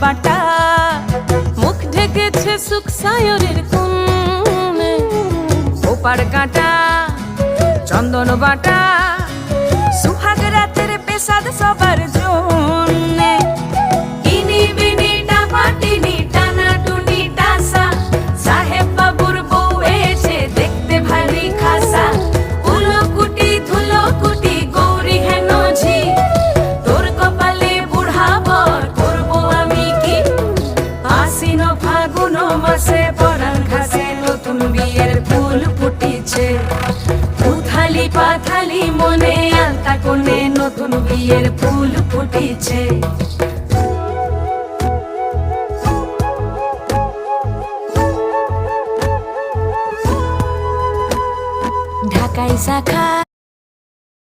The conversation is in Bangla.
বাটা, মুখ ঢেকেছে সুখ সায়রের কোণে। ওপার কাটা চন্দন বাটা, সুহাগ রাতের পেশাদ সবার জন্যে। ইনি বিনি টাপাটিনি টানা টুনি টাসা, সাহেব বাবুর বউ এসে দেখতে ভারী খাসা। উলকুটি ধুলকুটি গৌরী হেন ঝি, তোর কপালে বুড়া বর করবো আমি কি। আশ্বিন ফাগুন মাসে পরাণ ঘাসে নতুন বিয়ের ফুল ফুটিছে। উথালি পাথালি মনে আলতা কোণে নতুন বিয়ের ফুল ফুটিছে। ঢাকাই শাখা